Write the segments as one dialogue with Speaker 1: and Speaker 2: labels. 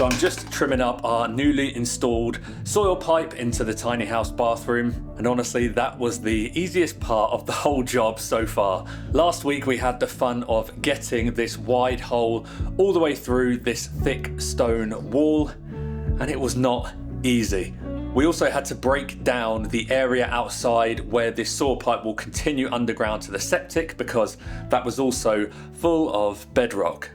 Speaker 1: So I'm just trimming up our newly installed soil pipe into the tiny house bathroom, and honestly that was the easiest part of the whole job so far. Last week we had the fun of getting this wide hole all the way through this thick stone wall, and it was not easy. We also had to break down the area outside where this soil pipe will continue underground to the septic, because that was also full of bedrock.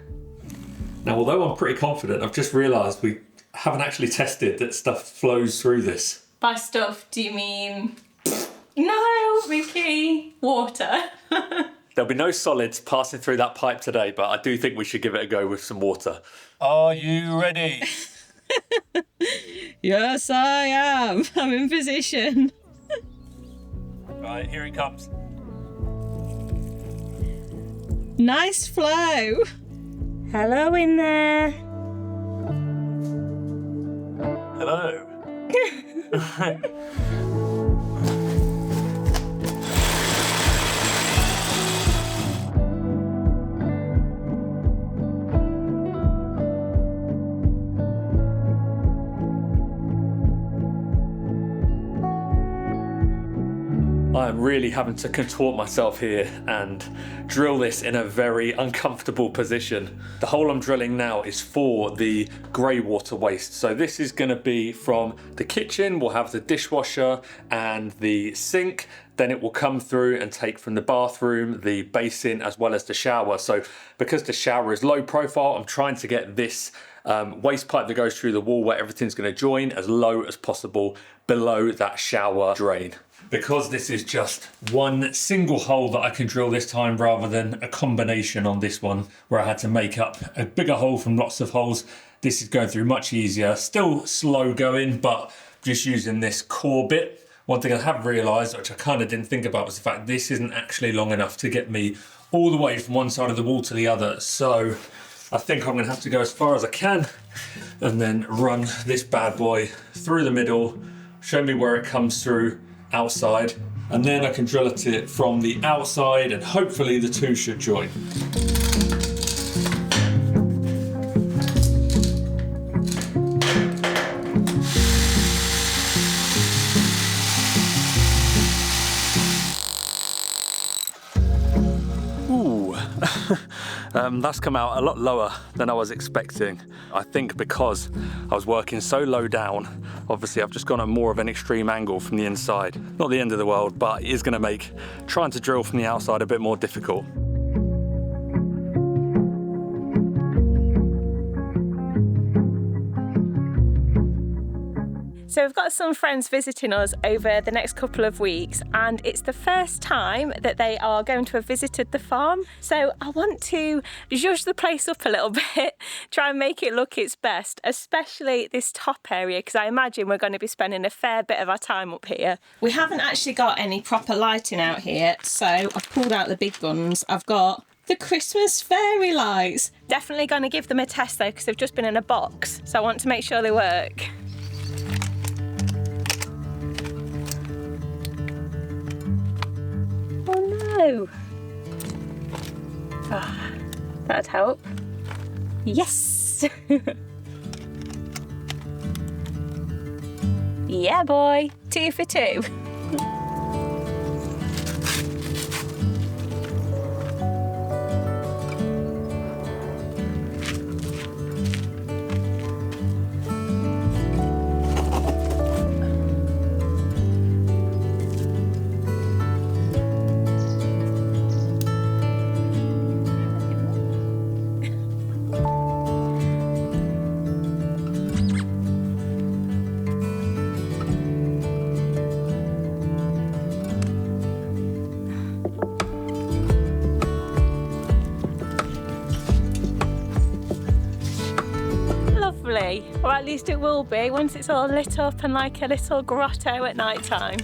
Speaker 1: Now, although I'm pretty confident, I've just realised we haven't actually tested that stuff flows through this.
Speaker 2: By stuff, do you mean... No, Mickey, water.
Speaker 1: There'll be no solids passing through that pipe today, but I do think we should give it a go with some water. Are you ready?
Speaker 2: Yes, I am. I'm in position.
Speaker 1: Right, here it comes.
Speaker 2: Nice flow. Hello in there.
Speaker 1: Hello. I'm really having to contort myself here and drill this in a very uncomfortable position. The hole I'm drilling now is for the grey water waste. So this is going to be from the kitchen. We'll have the dishwasher and the sink. Then it will come through and take from the bathroom, the basin, as well as the shower. So because the shower is low profile, I'm trying to get this waste pipe that goes through the wall where everything's going to join as low as possible below that shower drain. Because this is just one single hole that I can drill this time rather than a combination on this one where I had to make up a bigger hole from lots of holes, this is going through much easier. Still slow going, but just using this core bit. One thing I have realised, which I kind of didn't think about, was the fact this isn't actually long enough to get me all the way from one side of the wall to the other. So I think I'm going to have to go as far as I can and then run this bad boy through the middle, show me where it comes through outside, and then I can drill at it from the outside and hopefully the two should join. Ooh. That's come out a lot lower than I was expecting. I think because I was working so low down, obviously I've just gone at more of an extreme angle from the inside. Not the end of the world, but it is going to make trying to drill from the outside a bit more difficult.
Speaker 2: So we've got some friends visiting us over the next couple of weeks, and it's the first time that they are going to have visited the farm. So I want to zhuzh the place up a little bit, try and make it look its best, especially this top area, because I imagine we're going to be spending a fair bit of our time up here. We haven't actually got any proper lighting out here, so I've pulled out the big guns. I've got the Christmas fairy lights. Definitely going to give them a test though, because they've just been in a box, so I want to make sure they work. Oh, that'd help. Yes! Yeah, boy. 2 for 2. Or at least it will be once it's all lit up and like a little grotto at night time.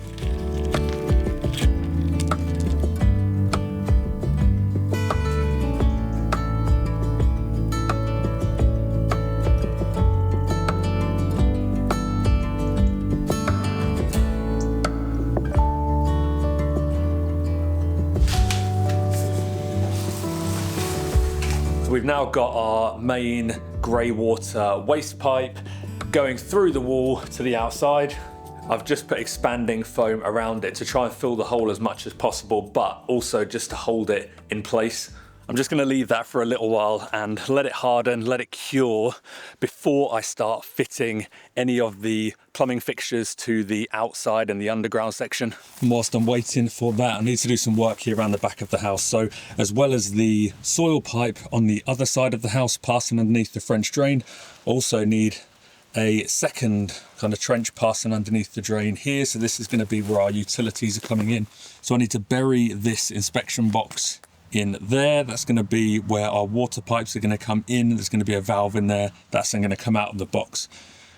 Speaker 1: we've now got our main grey water waste pipe going through the wall to the outside. I've just put expanding foam around it to try and fill the hole as much as possible, but also just to hold it in place. I'm just gonna leave that for a little while and let it harden, let it cure before I start fitting any of the plumbing fixtures to the outside and the underground section. And whilst I'm waiting for that, I need to do some work here around the back of the house. So as well as the soil pipe on the other side of the house passing underneath the French drain, also need a second kind of trench passing underneath the drain here. So this is going to be where our utilities are coming in. So I need to bury this inspection box in there. That's going to be where our water pipes are going to come in. There's going to be a valve in there that's then going to come out of the box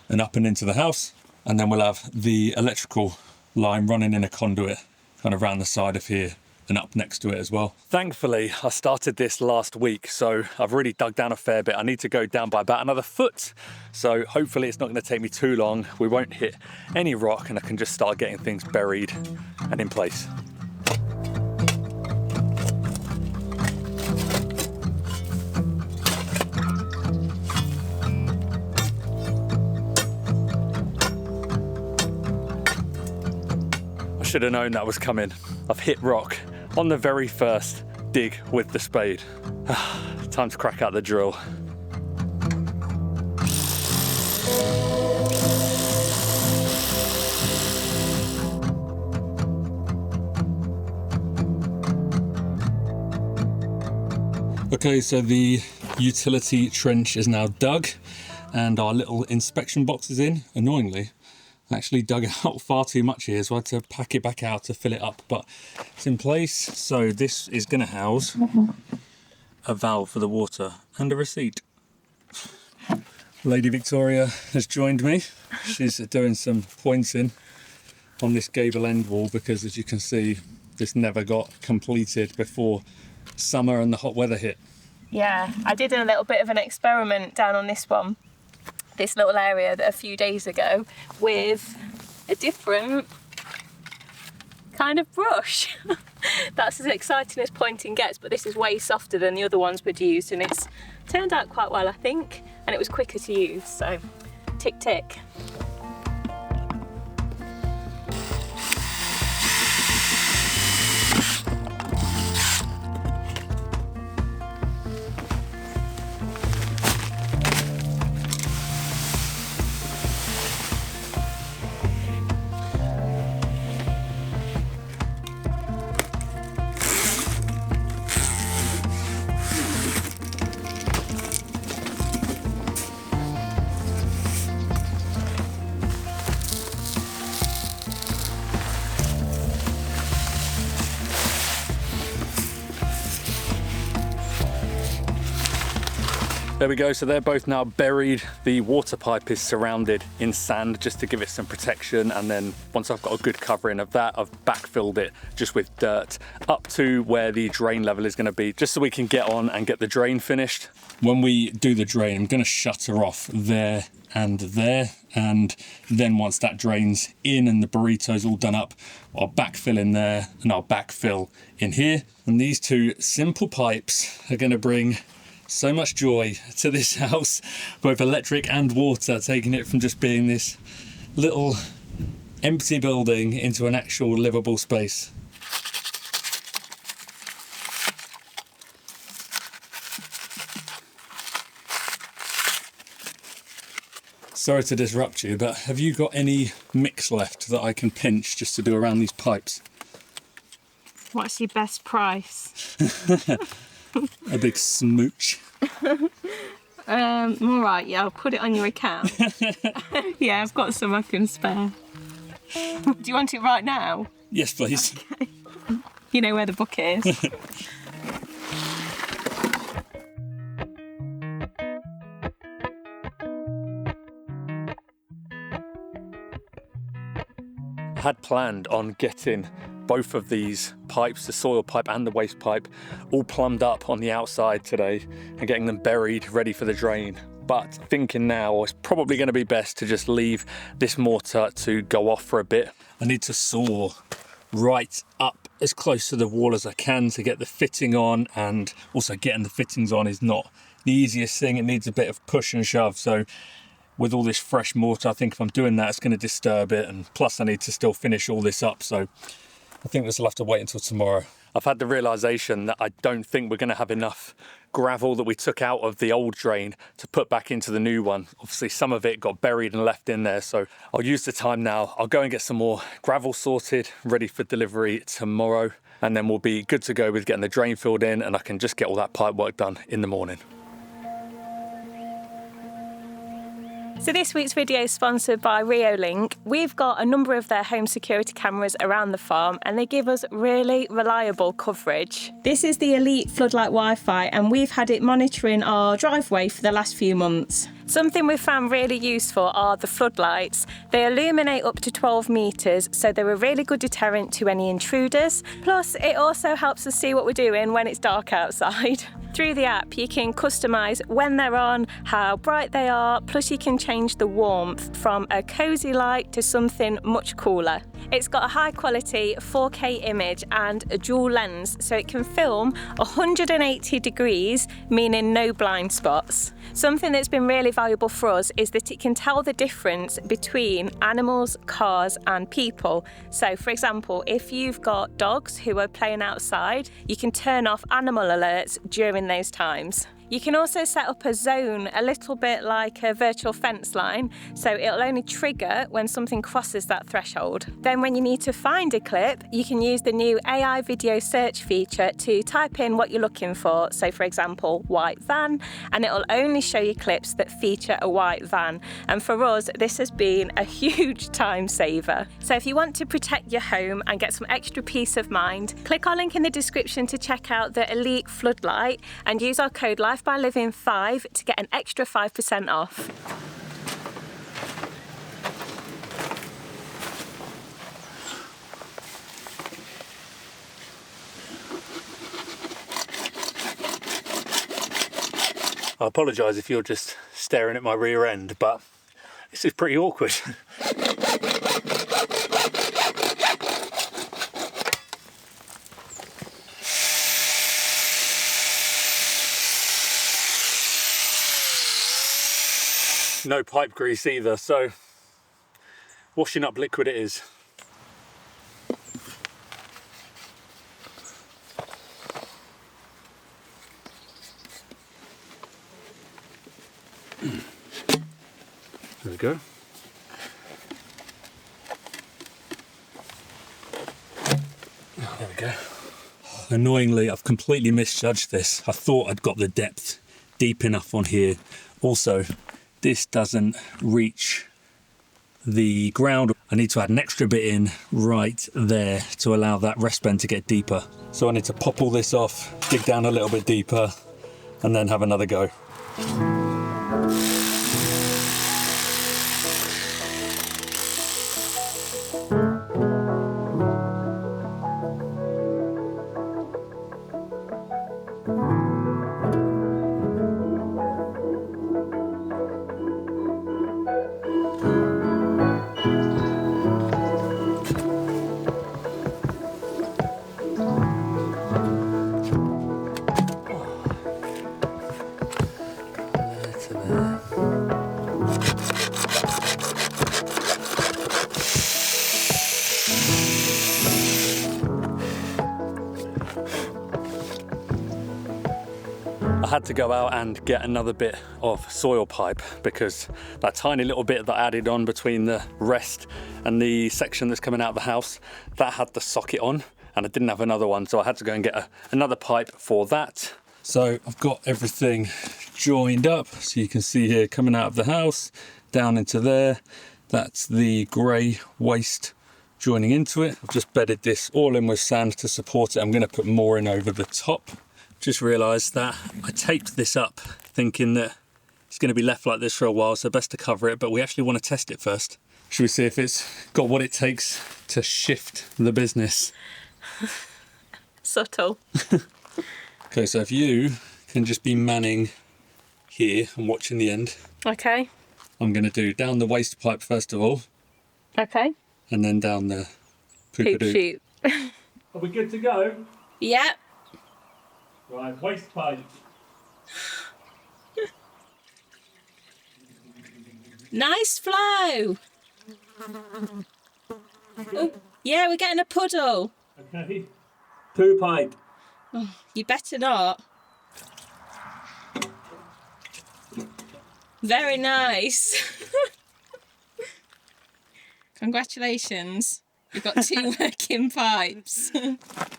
Speaker 1: and up and into the house. And then we'll have the electrical line running in a conduit kind of around the side of here and up next to it as well. Thankfully, I started this last week, so I've really dug down a fair bit. I need to go down by about another foot. So hopefully it's not going to take me too long. We won't hit any rock and I can just start getting things buried and in place. I should have known that was coming. I've hit rock on the very first dig with the spade. Time to crack out the drill. Okay, so the utility trench is now dug and our little inspection box is in. Annoyingly, I actually dug out far too much here, so I had to pack it back out to fill it up, but it's in place. So this is going to house a valve for the water and a receipt. Lady Victoria has joined me. She's doing some pointing on this gable end wall because, as you can see, this never got completed before summer and the hot weather hit.
Speaker 2: Yeah, I did a little bit of an experiment down on this one, this little area a few days ago, with a different kind of brush. That's as exciting as pointing gets, but this is way softer than the other ones we'd used, and it's turned out quite well, I think, and it was quicker to use, so tick tick.
Speaker 1: There we go, so they're both now buried. The water pipe is surrounded in sand just to give it some protection, and then once I've got a good covering of that, I've backfilled it just with dirt up to where the drain level is going to be, just so we can get on and get the drain finished. When we do the drain, I'm going to shutter off there and there, and then once that drains in and the burrito's all done up, I'll backfill in there and I'll backfill in here. And these two simple pipes are going to bring so much joy to this house, both electric and water, taking it from just being this little empty building into an actual livable space. Sorry to disrupt you, but have you got any mix left that I can pinch just to do around these pipes?
Speaker 2: What's your best price?
Speaker 1: A big smooch.
Speaker 2: All right, yeah, I'll put it on your account. Yeah, I've got some I can spare. Do you want it right now?
Speaker 1: Yes, please.
Speaker 2: Okay. You know where the book is.
Speaker 1: I had planned on getting both of these pipes, the soil pipe and the waste pipe, all plumbed up on the outside today and getting them buried ready for the drain. But thinking now, it's probably going to be best to just leave this mortar to go off for a bit. I need to saw right up as close to the wall as I can to get the fitting on, and also getting the fittings on is not the easiest thing. It needs a bit of push and shove, so with all this fresh mortar, I think if I'm doing that, it's going to disturb it, and plus I need to still finish all this up, so I think this will have to wait until tomorrow. I've had the realisation that I don't think we're going to have enough gravel that we took out of the old drain to put back into the new one. Obviously some of it got buried and left in there, so I'll use the time now. I'll go and get some more gravel sorted, ready for delivery tomorrow, and then we'll be good to go with getting the drain filled in, and I can just get all that pipe work done in the morning.
Speaker 2: So this week's video is sponsored by Reolink. We've got a number of their home security cameras around the farm, and they give us really reliable coverage. This is the Elite Floodlight Wi-Fi, and we've had it monitoring our driveway for the last few months. Something we've found really useful are the floodlights. They illuminate up to 12 metres, so they're a really good deterrent to any intruders. Plus, it also helps us see what we're doing when it's dark outside. Through the app, you can customise when they're on, how bright they are, plus you can change the warmth from a cosy light to something much cooler. It's got a high quality 4K image and a dual lens, so it can film 180 degrees, meaning no blind spots. Something that's been really valuable for us is that it can tell the difference between animals, cars and people. So for example, if you've got dogs who are playing outside, you can turn off animal alerts during those times. You can also set up a zone, a little bit like a virtual fence line, so it'll only trigger when something crosses that threshold. Then when you need to find a clip, you can use the new AI video search feature to type in what you're looking for. So for example, white van, and it'll only show you clips that feature a white van. And for us, this has been a huge time saver. So if you want to protect your home and get some extra peace of mind, click our link in the description to check out the Elite Floodlight and use our code LifeByLiving5 to get an extra 5% off.
Speaker 1: I apologise if you're just staring at my rear end, but this is pretty awkward. No pipe grease either, so washing up liquid it is. There we go. There we go. Annoyingly, I've completely misjudged this. I thought I'd got the depth deep enough on here. Also, this doesn't reach the ground. I need to add an extra bit in right there to allow that rest bend to get deeper. So I need to pop all this off, dig down a little bit deeper, and then have another go. I had to go out and get another bit of soil pipe because that tiny little bit that I added on between the rest and the section that's coming out of the house, that had the socket on and I didn't have another one, so I had to go and get another pipe for that. So I've got everything joined up, so you can see here coming out of the house down into there, that's the grey waste joining into it. I've just bedded this all in with sand to support it. I'm going to put more in over the top. Just realised that I taped this up thinking that it's going to be left like this for a while, so best to cover it, but we actually want to test it first. Should we see if it's got what it takes to shift the business?
Speaker 2: Subtle.
Speaker 1: Okay, so if you can just be manning here and watching the end.
Speaker 2: Okay.
Speaker 1: I'm going to do down the waste pipe first of all.
Speaker 2: Okay.
Speaker 1: And then down the
Speaker 2: Poop
Speaker 1: poop-a-doo.
Speaker 2: chute.
Speaker 1: Are we good to go?
Speaker 2: Yep.
Speaker 1: Right, waste pipe.
Speaker 2: Nice flow. Oh, yeah, we're getting a puddle.
Speaker 1: Okay. Poo pipe.
Speaker 2: Oh, you better not. Very nice. Congratulations. You've got 2 working pipes.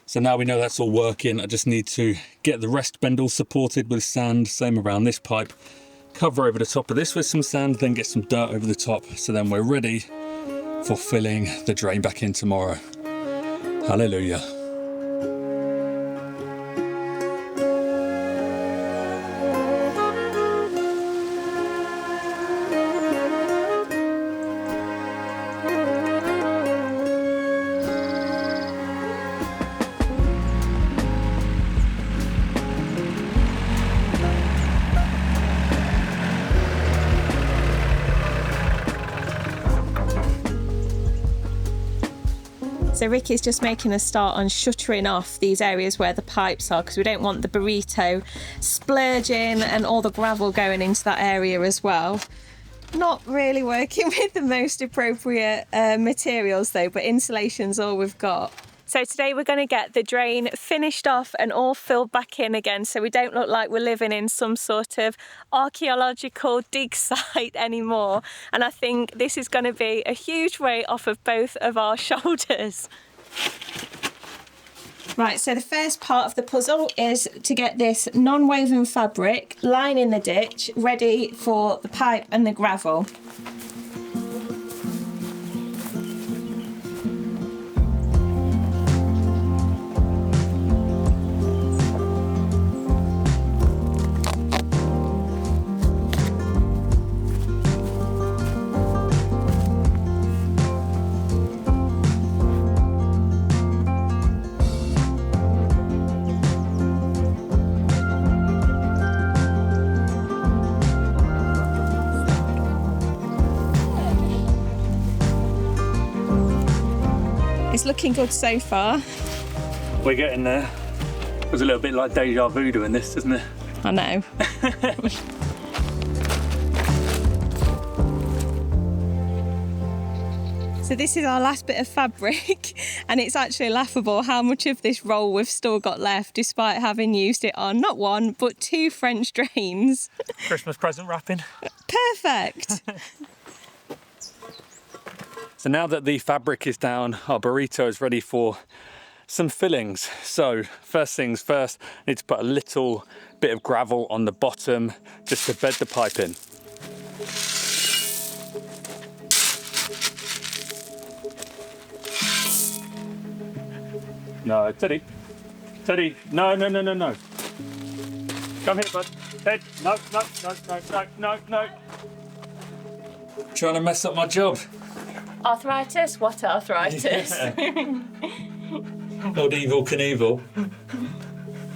Speaker 1: So now we know that's all working. I just need to get the rest bend supported with sand. Same around this pipe. Cover over the top of this with some sand, then get some dirt over the top. So then we're ready for filling the drain back in tomorrow. Hallelujah.
Speaker 2: So Ricky's just making a start on shuttering off these areas where the pipes are, because we don't want the burrito splurging and all the gravel going into that area as well. Not really working with the most appropriate materials though, but insulation's all we've got. So today we're going to get the drain finished off and all filled back in again, so we don't look like we're living in some sort of archaeological dig site anymore. And I think this is going to be a huge weight off of both of our shoulders. Right, so the first part of the puzzle is to get this non-woven fabric lining the ditch ready for the pipe and the gravel. It's looking good so far.
Speaker 1: We're getting there. It was a little bit like deja vu doing this, isn't it?
Speaker 2: I know. So this is our last bit of fabric, and it's actually laughable how much of this roll we've still got left despite having used it on not 1 but 2 French drains.
Speaker 1: Christmas present wrapping.
Speaker 2: Perfect.
Speaker 1: So now that the fabric is down, our burrito is ready for some fillings. So first things first, I need to put a little bit of gravel on the bottom just to bed the pipe in. No, Teddy. Teddy, no. Come here, bud. Ted, no. Trying to mess up my job.
Speaker 2: Arthritis? What arthritis?
Speaker 1: Yeah. Old Evil Knievel.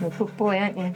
Speaker 2: You're a good boy, aren't you?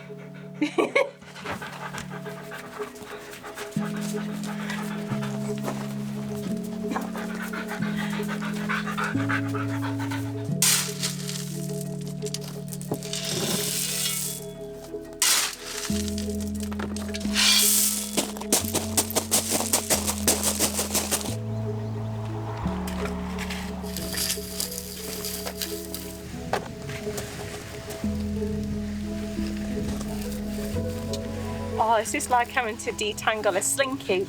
Speaker 2: Oh, this is like having to detangle a slinky.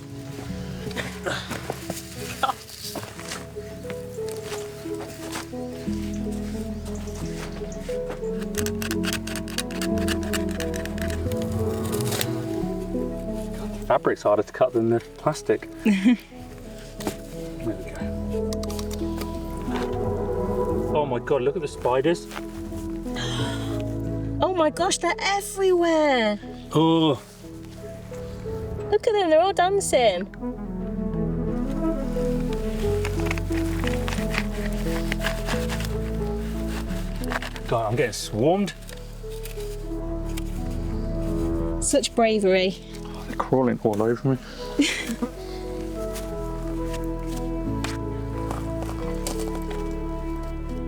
Speaker 1: Fabric's harder to cut than the plastic. There we go. Oh my god, look at the spiders.
Speaker 2: Oh my gosh, they're everywhere.
Speaker 1: Oh.
Speaker 2: Look at them, they're all dancing.
Speaker 1: God, I'm getting swarmed.
Speaker 2: Such bravery.
Speaker 1: Oh, they're crawling all over me.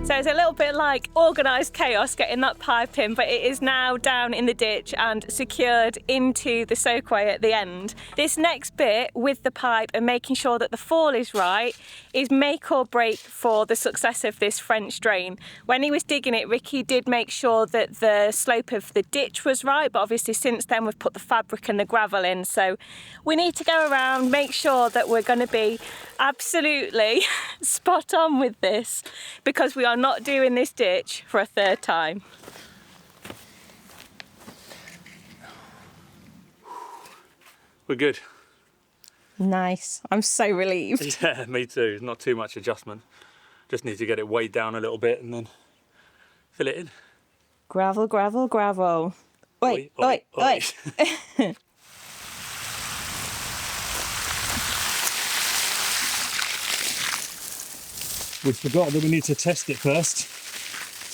Speaker 2: So it's a little bit like organised chaos getting that pipe in, but it is now down in the ditch and secured into the soakaway at the end. This next bit with the pipe and making sure that the fall is right is make or break for the success of this French drain. When he was digging it, Ricky did make sure that the slope of the ditch was right, but obviously since then we've put the fabric and the gravel in, so we need to go around, make sure that we're going to be absolutely spot on with this, because we are not doing this ditch for a third time.
Speaker 1: We're good.
Speaker 2: Nice. I'm so relieved.
Speaker 1: Yeah, me too. Not too much adjustment. Just need to get it weighed down a little bit and then fill it in.
Speaker 2: Gravel, gravel, gravel. Oi,
Speaker 1: Oi,
Speaker 2: oi,
Speaker 1: oi,
Speaker 2: oi.
Speaker 1: We forgot that we need to test it first.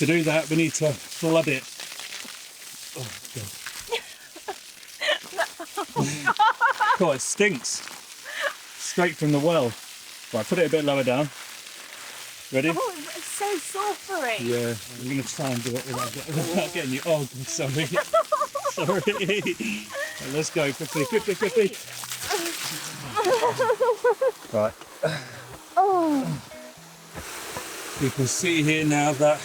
Speaker 1: To do that, we need to flood it. Oh, God. God, it stinks. Straight from the well. Right, put it a bit lower down. Ready?
Speaker 2: Oh, it's so sulphury.
Speaker 1: Yeah, I'm going to try and do it without getting you. Oh, I'm sorry. Sorry. Right, let's go quickly, quickly, quickly. Right.
Speaker 2: Oh.
Speaker 1: You can see here now that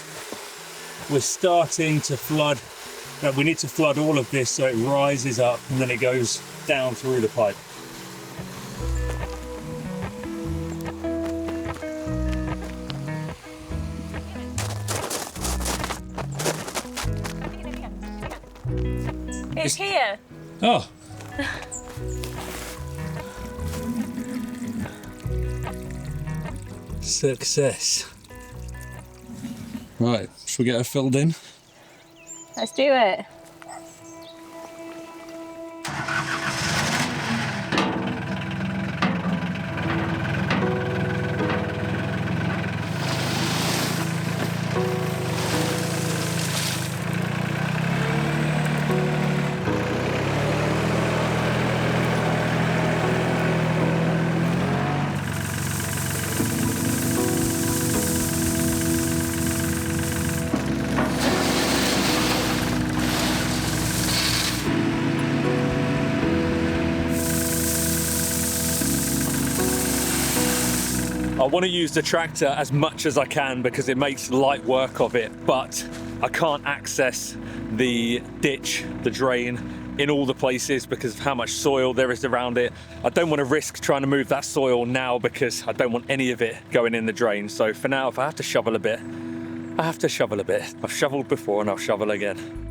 Speaker 1: we're starting to flood. Now we need to flood all of this so it rises up and then it goes down through the pipe.
Speaker 2: It's here.
Speaker 1: Oh. Success. Right, should we get her filled in?
Speaker 2: Let's do it.
Speaker 1: I want to use the tractor as much as I can because it makes light work of it, but I can't access the ditch, the drain, in all the places because of how much soil there is around it. I don't want to risk trying to move that soil now because I don't want any of it going in the drain. So for now, if I have to shovel a bit, I have to shovel a bit. I've shoveled before and I'll shovel again.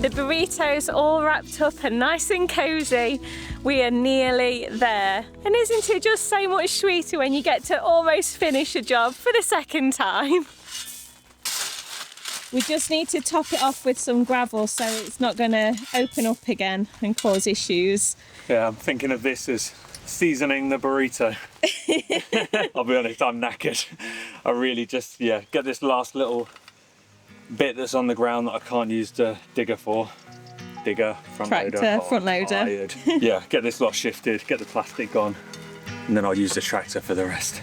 Speaker 2: The burrito's all wrapped up and nice and cozy. We are nearly there. And isn't it just so much sweeter when you get to almost finish a job for the second time? We just need to top it off with some gravel so it's not going to open up again and cause issues.
Speaker 1: Yeah, I'm thinking of this as seasoning the burrito. I'll be honest, I'm knackered. I really just, get this last little bit that's on the ground that I can't use the digger for. Digger, front
Speaker 2: Tractor,
Speaker 1: loader.
Speaker 2: front loader.
Speaker 1: Tired. Yeah, get this lot shifted, get the plastic on, and then I'll use the tractor for the rest.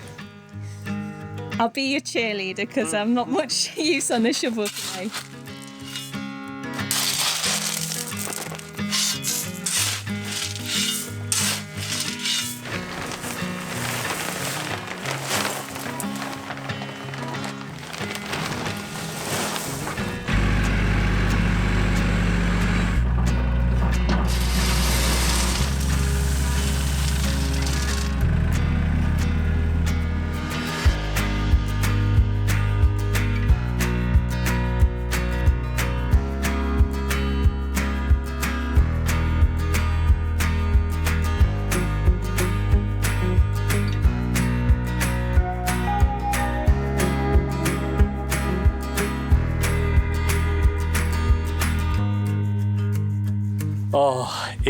Speaker 2: I'll be your cheerleader because I'm not much use on the shovel today.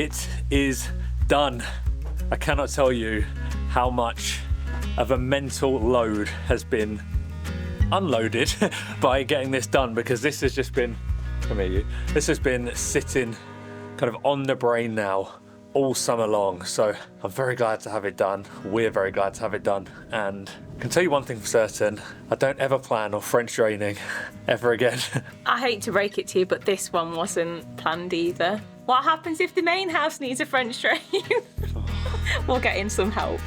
Speaker 1: It is done. I cannot tell you how much of a mental load has been unloaded by getting this done, because this has just been, come here you, this has been sitting kind of on the brain now all summer long. So I'm very glad to have it done. We're very glad to have it done. And I can tell you one thing for certain, I don't ever plan on French draining ever again.
Speaker 2: I hate to break it to you, but this one wasn't planned either. What happens if the main house needs a French drain? We'll get in some help.